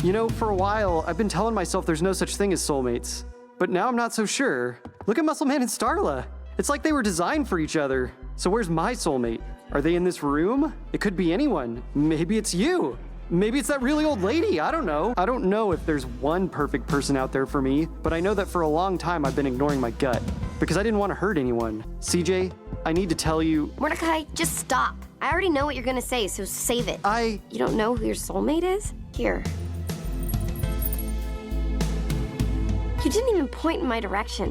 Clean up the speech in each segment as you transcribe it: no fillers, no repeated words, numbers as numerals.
You know, for a while, I've been telling myself there's no such thing as soulmates. But now I'm not so sure. Look at Muscle Man and Starla. It's like they were designed for each other. So where's my soulmate? Are they in this room? It could be anyone. Maybe it's you. Maybe it's that really old lady, I don't know. I don't know if there's one perfect person out there for me, but I know that for a long time I've been ignoring my gut because I didn't want to hurt anyone. CJ, I need to tell you... Mordecai, just stop. I already know what you're gonna say, so save it. You don't know who your soulmate is? Here. You didn't even point in my direction.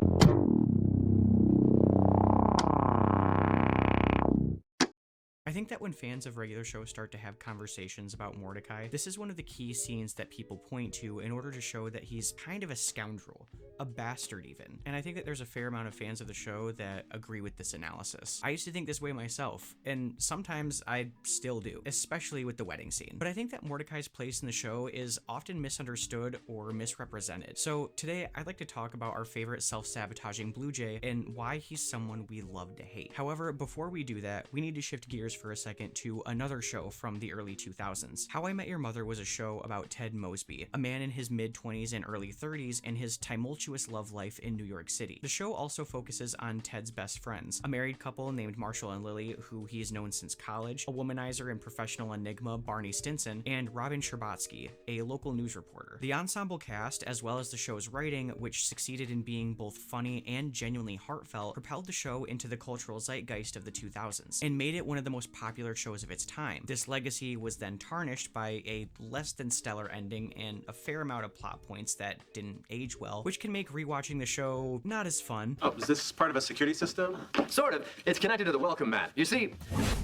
I think that when fans of regular shows start to have conversations about Mordecai, this is one of the key scenes that people point to in order to show that he's kind of a scoundrel, a bastard even. And I think that there's a fair amount of fans of the show that agree with this analysis. I used to think this way myself, and sometimes I still do, especially with the wedding scene. But I think that Mordecai's place in the show is often misunderstood or misrepresented. So today I'd like to talk about our favorite self-sabotaging Blue Jay and why he's someone we love to hate. However, before we do that, we need to shift gears for a second to another show from the early 2000s. How I Met Your Mother was a show about Ted Mosby, a man in his mid-20s and early 30s and his tumultuous love life in New York City. The show also focuses on Ted's best friends, a married couple named Marshall and Lily, who he's known since college, a womanizer and professional enigma Barney Stinson, and Robin Scherbatsky, a local news reporter. The ensemble cast, as well as the show's writing, which succeeded in being both funny and genuinely heartfelt, propelled the show into the cultural zeitgeist of the 2000s and made it one of the most popular shows of its time. This legacy was then tarnished by a less than stellar ending and a fair amount of plot points that didn't age well, which can make rewatching the show not as fun. Oh, is this part of a security system? Sort of. It's connected to the welcome mat. You see,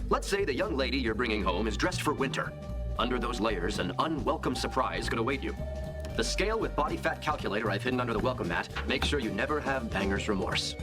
let's say the young lady you're bringing home is dressed for winter. Under those layers, an unwelcome surprise could await you. The scale with body fat calculator I've hidden under the welcome mat makes sure you never have banger's remorse.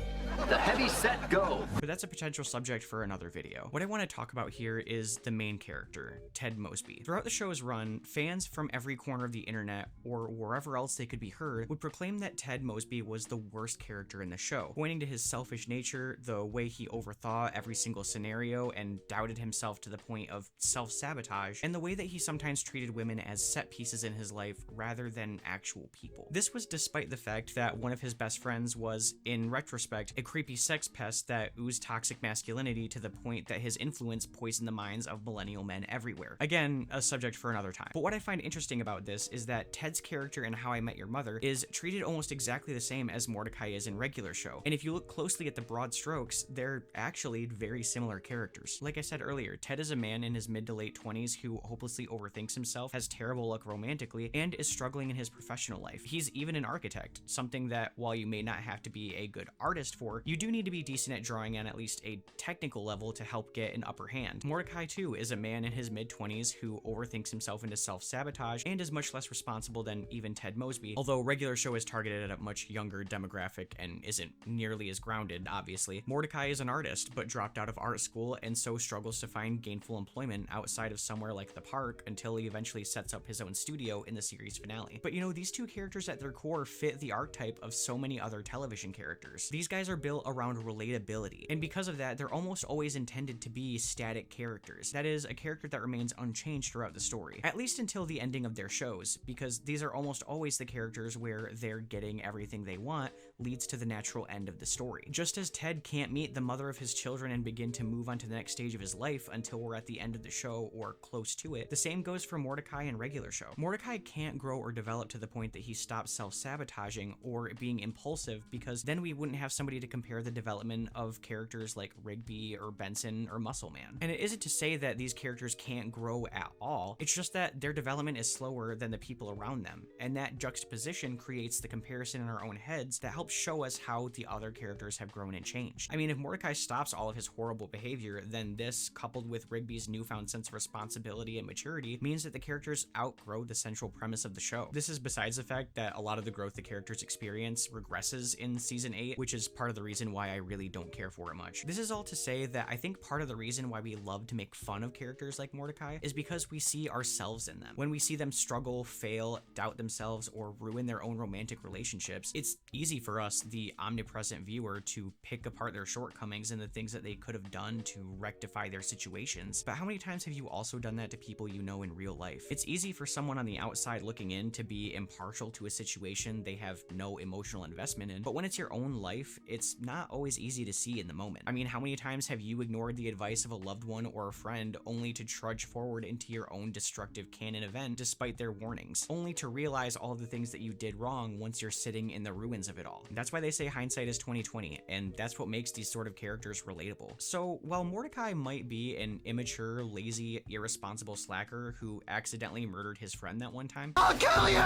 The heavy set go. But that's a potential subject for another video. What I want to talk about here is the main character, Ted Mosby. Throughout the show's run, fans from every corner of the internet, or wherever else they could be heard, would proclaim that Ted Mosby was the worst character in the show, pointing to his selfish nature, the way he overthought every single scenario and doubted himself to the point of self-sabotage, and the way that he sometimes treated women as set pieces in his life rather than actual people. This was despite the fact that one of his best friends was, in retrospect, a creepy sex pest that oozed toxic masculinity to the point that his influence poisoned the minds of millennial men everywhere. Again, a subject for another time. But what I find interesting about this is that Ted's character in How I Met Your Mother is treated almost exactly the same as Mordecai is in regular show. And if you look closely at the broad strokes, they're actually very similar characters. Like I said earlier, Ted is a man in his mid to late 20s who hopelessly overthinks himself, has terrible luck romantically, and is struggling in his professional life. He's even an architect, something that while you may not have to be a good artist for, you do need to be decent at drawing on at least a technical level to help get an upper hand. Mordecai too is a man in his mid-20s who overthinks himself into self-sabotage and is much less responsible than even Ted Mosby, although regular show is targeted at a much younger demographic and isn't nearly as grounded, obviously. Mordecai is an artist, but dropped out of art school and so struggles to find gainful employment outside of somewhere like the park until he eventually sets up his own studio in the series finale. But you know, these two characters at their core fit the archetype of so many other television characters. These guys are built around relatability, and because of that, they're almost always intended to be static characters. That is, a character that remains unchanged throughout the story, at least until the ending of their shows, because these are almost always the characters where they're getting everything they want leads to the natural end of the story. Just as Ted can't meet the mother of his children and begin to move on to the next stage of his life until we're at the end of the show or close to it, the same goes for Mordecai in regular show. Mordecai can't grow or develop to the point that he stops self-sabotaging or being impulsive, because then we wouldn't have somebody to compare the development of characters like Rigby or Benson or Muscle Man. And it isn't to say that these characters can't grow at all, it's just that their development is slower than the people around them, and that juxtaposition creates the comparison in our own heads that helps show us how the other characters have grown and changed. I mean, if Mordecai stops all of his horrible behavior, then this, coupled with Rigby's newfound sense of responsibility and maturity, means that the characters outgrow the central premise of the show. This is besides the fact that a lot of the growth the characters experience regresses in season 8, which is part of the the reason why I really don't care for it much. This is all to say that I think part of the reason why we love to make fun of characters like Mordecai is because we see ourselves in them. When we see them struggle, fail, doubt themselves, or ruin their own romantic relationships, it's easy for us, the omnipresent viewer, to pick apart their shortcomings and the things that they could have done to rectify their situations. But how many times have you also done that to people you know in real life? It's easy for someone on the outside looking in to be impartial to a situation they have no emotional investment in, but when it's your own life, it's not always easy to see in the moment. I mean, how many times have you ignored the advice of a loved one or a friend only to trudge forward into your own destructive canon event despite their warnings, only to realize all of the things that you did wrong once you're sitting in the ruins of it all? That's why they say hindsight is 20/20, and that's what makes these sort of characters relatable. So while Mordecai might be an immature, lazy, irresponsible slacker who accidentally murdered his friend that one time, I'll kill you!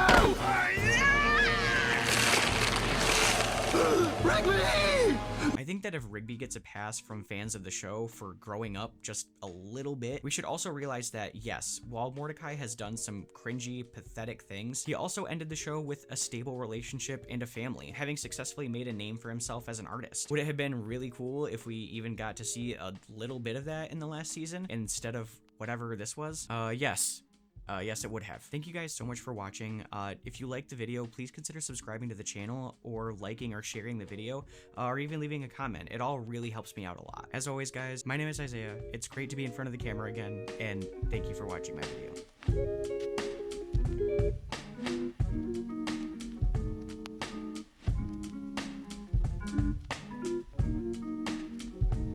Rigby! I think that if Rigby gets a pass from fans of the show for growing up just a little bit, we should also realize that, yes, while Mordecai has done some cringy, pathetic things, he also ended the show with a stable relationship and a family, having successfully made a name for himself as an artist. Would it have been really cool if we even got to see a little bit of that in the last season instead of whatever this was? Yes. Yes, it would have. Thank you guys so much for watching. If you liked the video, please consider subscribing to the channel or liking or sharing the video, or even leaving a comment. It all really helps me out a lot. As always, guys, my name is Isiah. It's great to be in front of the camera again, and thank you for watching my video.